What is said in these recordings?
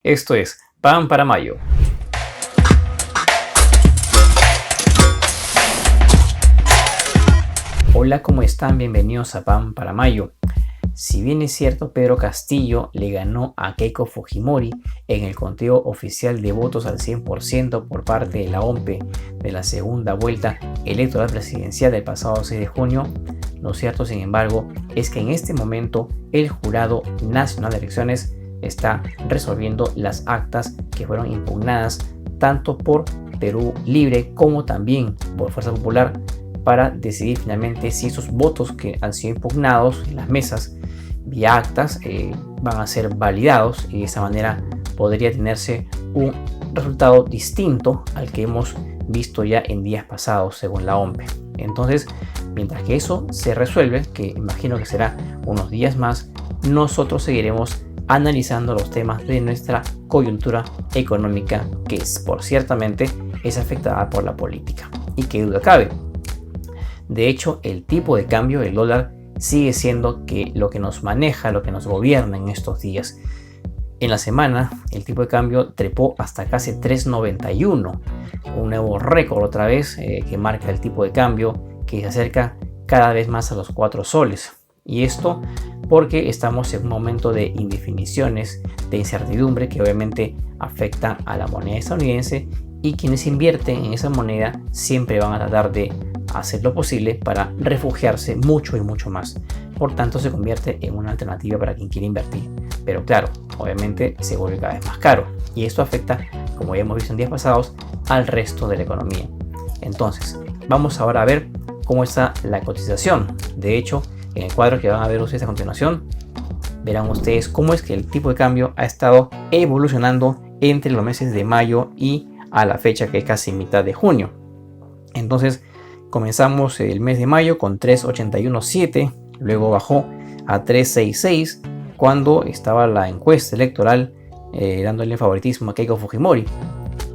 Esto es Pan para Mayo. Hola, ¿cómo están? Bienvenidos a Pan para Mayo. Si bien es cierto, Pedro Castillo le ganó a Keiko Fujimori en el conteo oficial de votos al 100% por parte de la OMPE de la segunda vuelta electoral presidencial del pasado 6 de junio, lo cierto, sin embargo, es que en este momento el Jurado Nacional de Elecciones está resolviendo las actas que fueron impugnadas tanto por Perú Libre como también por Fuerza Popular para decidir finalmente si esos votos que han sido impugnados en las mesas vía actas van a ser validados, y de esa manera podría tenerse un resultado distinto al que hemos visto ya en días pasados según la OMPE. Entonces, mientras que eso se resuelve, que imagino que será unos días más, nosotros seguiremos analizando los temas de nuestra coyuntura económica, que por ciertamente es afectada por la política. Y qué duda cabe, de hecho el tipo de cambio del dólar sigue siendo lo que nos maneja, lo que nos gobierna en estos días. En la semana el tipo de cambio trepó hasta casi 3.91, un nuevo récord otra vez que marca el tipo de cambio, que se acerca cada vez más a los 4 soles. Y esto porque estamos en un momento de indefiniciones, de incertidumbre, que obviamente afecta a la moneda estadounidense, y quienes invierten en esa moneda siempre van a tratar de hacer lo posible para refugiarse mucho y mucho más. Por tanto, se convierte en una alternativa para quien quiere invertir. Pero claro, obviamente se vuelve cada vez más caro, y esto afecta, como ya hemos visto en días pasados, al resto de la economía. Entonces, vamos ahora a ver cómo está la cotización. De hecho, en el cuadro que van a ver ustedes a continuación, verán ustedes cómo es que el tipo de cambio ha estado evolucionando entre los meses de mayo y a la fecha, que es casi mitad de junio. Entonces, comenzamos el mes de mayo con 3.817, luego bajó a 3.66 cuando estaba la encuesta electoral dándole favoritismo a Keiko Fujimori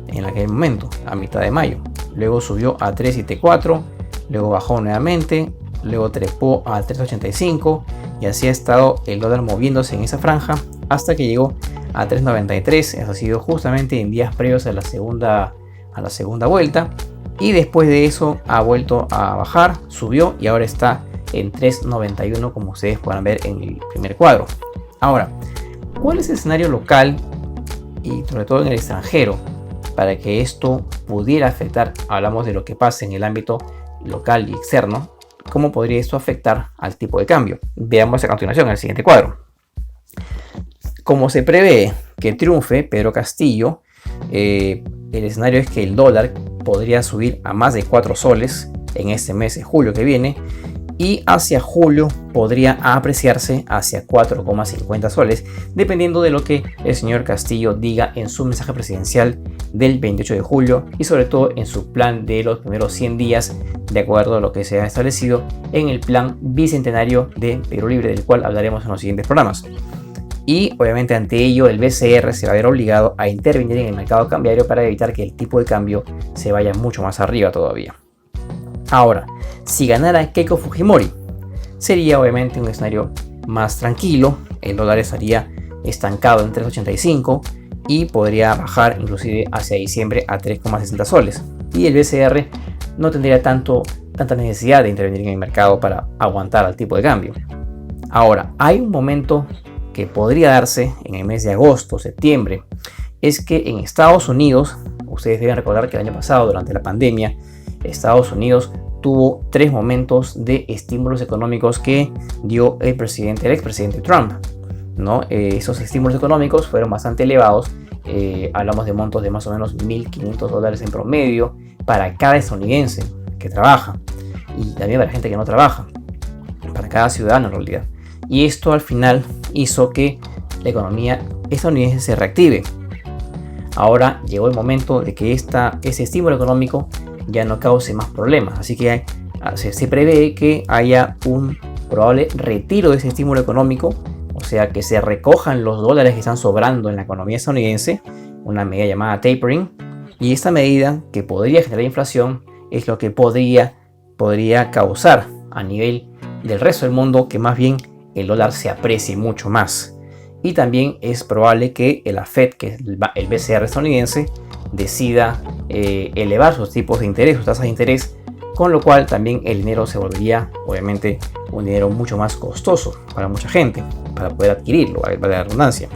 en aquel momento, a mitad de mayo. Luego subió a 3.74, luego bajó nuevamente, luego trepó a 3.85, y así ha estado el dólar moviéndose en esa franja hasta que llegó a 3.93. Eso ha sido justamente en días previos a la segunda vuelta, y después de eso ha vuelto a bajar, subió y ahora está en 3.91, como ustedes pueden ver en el primer cuadro. Ahora, ¿cuál es el escenario local y sobre todo en el extranjero para que esto pudiera afectar? Hablamos de lo que pasa en el ámbito local y externo. ¿Cómo podría esto afectar al tipo de cambio? Veamos a continuación el siguiente cuadro. Como se prevé que triunfe Pedro Castillo, el escenario es que el dólar podría subir a más de 4 soles en este mes de julio que viene, y hacia julio podría apreciarse hacia 4,50 soles, dependiendo de lo que el señor Castillo diga en su mensaje presidencial del 28 de julio y sobre todo en su plan de los primeros 100 días, de acuerdo a lo que se ha establecido en el plan bicentenario de Perú Libre, del cual hablaremos en los siguientes programas. Y obviamente ante ello el BCR se va a ver obligado a intervenir en el mercado cambiario para evitar que el tipo de cambio se vaya mucho más arriba todavía. Ahora, si ganara Keiko Fujimori, sería obviamente un escenario más tranquilo. El dólar estaría estancado en 3.85 y podría bajar inclusive hacia diciembre a 3,60 soles. Y el BCR no tendría tanta necesidad de intervenir en el mercado para aguantar al tipo de cambio. Ahora, hay un momento que podría darse en el mes de agosto, septiembre, es que en Estados Unidos, ustedes deben recordar que el año pasado, durante la pandemia, Estados Unidos tuvo 3 momentos de estímulos económicos que dio el expresidente Trump, ¿no? Esos estímulos económicos fueron bastante elevados. Hablamos de montos de más o menos $1.500 en promedio para cada estadounidense que trabaja, y también para gente que no trabaja, para cada ciudadano en realidad. Y esto al final hizo que la economía estadounidense se reactive. Ahora llegó el momento de que ese estímulo económico ya no cause más problemas, así que se prevé que haya un probable retiro de ese estímulo económico, o sea que se recojan los dólares que están sobrando en la economía estadounidense, una medida llamada tapering, y esta medida, que podría generar inflación, es lo que podría causar a nivel del resto del mundo que más bien el dólar se aprecie mucho más. Y también es probable que la Fed, que es el BCR estadounidense, decida elevar sus tipos de interés, sus tasas de interés, con lo cual también el dinero se volvería obviamente un dinero mucho más costoso para mucha gente, para poder adquirirlo, para la redundancia.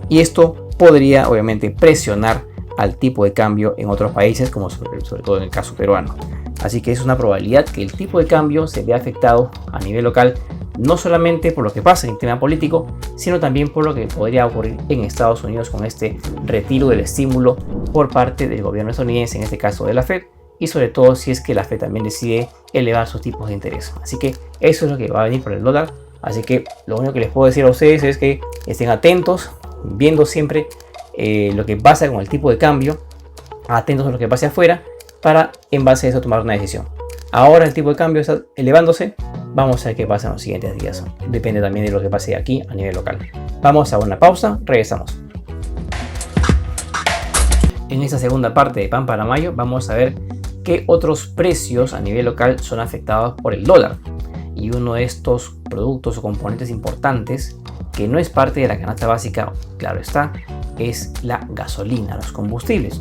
Y esto podría obviamente presionar al tipo de cambio en otros países, como sobre todo en el caso peruano. Así que es una probabilidad que el tipo de cambio se vea afectado a nivel local, no solamente por lo que pasa en el tema político, sino también por lo que podría ocurrir en Estados Unidos con este retiro del estímulo por parte del gobierno estadounidense, en este caso de la Fed, y sobre todo si es que la Fed también decide elevar sus tipos de interés. Así que eso es lo que va a venir por el dólar. Así que lo único que les puedo decir a ustedes es que estén atentos, viendo siempre lo que pasa con el tipo de cambio, atentos a lo que pase afuera, para en base a eso tomar una decisión. Ahora el tipo de cambio está elevándose, vamos a ver qué pasa en los siguientes días. Depende también de lo que pase aquí a nivel local. Vamos a una pausa, regresamos. En esta segunda parte de Pan para Mayo vamos a ver qué otros precios a nivel local son afectados por el dólar. Y uno de estos productos o componentes importantes, que no es parte de la canasta básica, claro está, es la gasolina, los combustibles.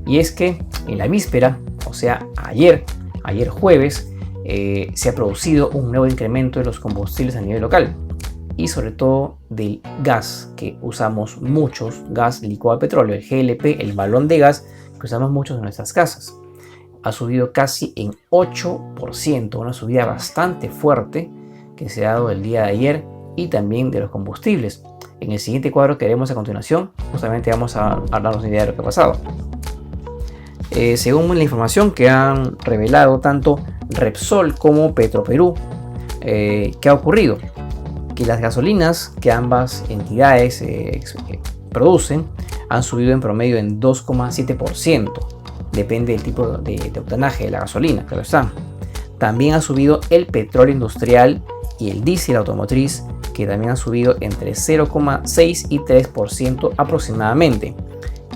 Y es que en la víspera, o sea, ayer jueves, se ha producido un nuevo incremento de los combustibles a nivel local. Y sobre todo del gas, que usamos muchos, gas licuado de petróleo, el GLP, el balón de gas, que usamos muchos en nuestras casas. Ha subido casi en 8%, una subida bastante fuerte que se ha dado el día de ayer, y también de los combustibles. En el siguiente cuadro que veremos a continuación, justamente vamos a darnos una idea de lo que ha pasado. Según la información que han revelado tanto Repsol como Petroperú, ¿qué ha ocurrido? Que las gasolinas que ambas entidades producen han subido en promedio en 2,7%. Depende del tipo de octanaje de la gasolina, claro está. También ha subido el petróleo industrial y el diésel automotriz, que también han subido entre 0,6 y 3% aproximadamente.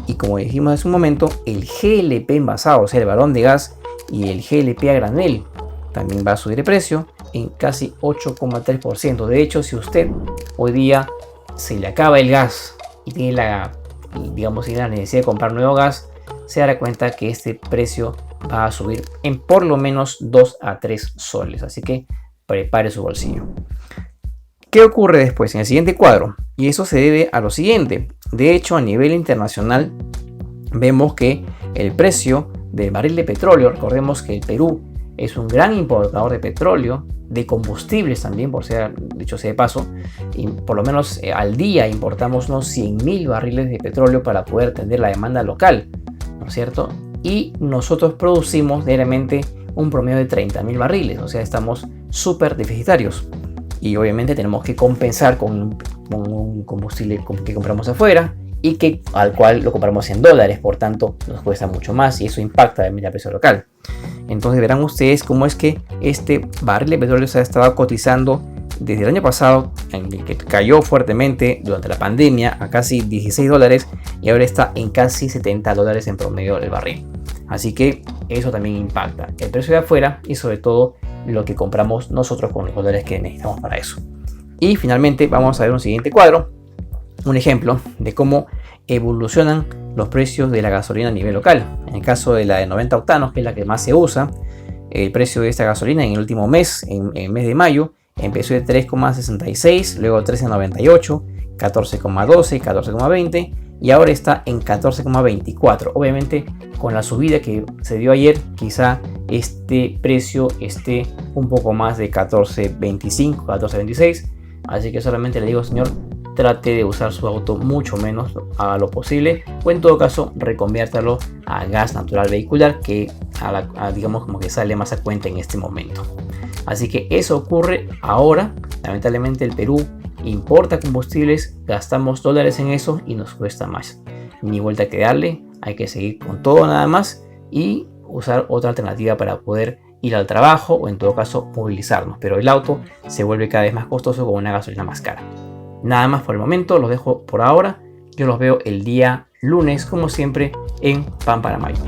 Y como dijimos hace un momento, el GLP envasado, o sea, el balón de gas, y el GLP a granel también va a subir de precio en casi 8,3%. De hecho, si usted hoy día se le acaba el gas y tiene la necesidad de comprar nuevo gas, se dará cuenta que este precio va a subir en por lo menos 2 a 3 soles. Así que prepare su bolsillo. ¿Qué ocurre después en el siguiente cuadro? Y eso se debe a lo siguiente. De hecho, a nivel internacional vemos que el precio del barril de petróleo, recordemos que el Perú es un gran importador de petróleo, de combustibles también, por ser dicho sea de paso, y por lo menos al día importamos unos 100.000 barriles de petróleo para poder atender la demanda local, ¿no es cierto? Y nosotros producimos diariamente un promedio de 30.000 barriles, o sea, estamos súper deficitarios. Y obviamente tenemos que compensar con un combustible que compramos afuera y al cual lo compramos en dólares, por tanto nos cuesta mucho más y eso impacta en el precio local. Entonces verán ustedes cómo es que este barril de petróleo se ha estado cotizando desde el año pasado, en el que cayó fuertemente durante la pandemia a casi $16 y ahora está en casi $70 en promedio el barril. Así que eso también impacta el precio de afuera y sobre todo lo que compramos nosotros con los dólares que necesitamos para eso. Y finalmente vamos a ver un siguiente cuadro, un ejemplo de cómo evolucionan los precios de la gasolina a nivel local. En el caso de la de 90 octanos, que es la que más se usa, el precio de esta gasolina en el último mes, en el mes de mayo, empezó de 3,66, luego 13,98, 14,12, 14,20 y ahora está en 14,24. Obviamente con la subida que se dio ayer, quizá este precio esté un poco más de 14.25, 14.26. Así que solamente le digo, señor, trate de usar su auto mucho menos a lo posible, o en todo caso reconviértalo a gas natural vehicular, que digamos como que sale más a cuenta en este momento. Así que eso ocurre ahora. Lamentablemente el Perú importa combustibles, gastamos dólares en eso y nos cuesta más. Ni vuelta que darle, hay que seguir con todo nada más y usar otra alternativa para poder ir al trabajo o en todo caso movilizarnos. Pero el auto se vuelve cada vez más costoso con una gasolina más cara. Nada más por el momento, los dejo por ahora. Yo los veo el día lunes como siempre en Pan para Mayo.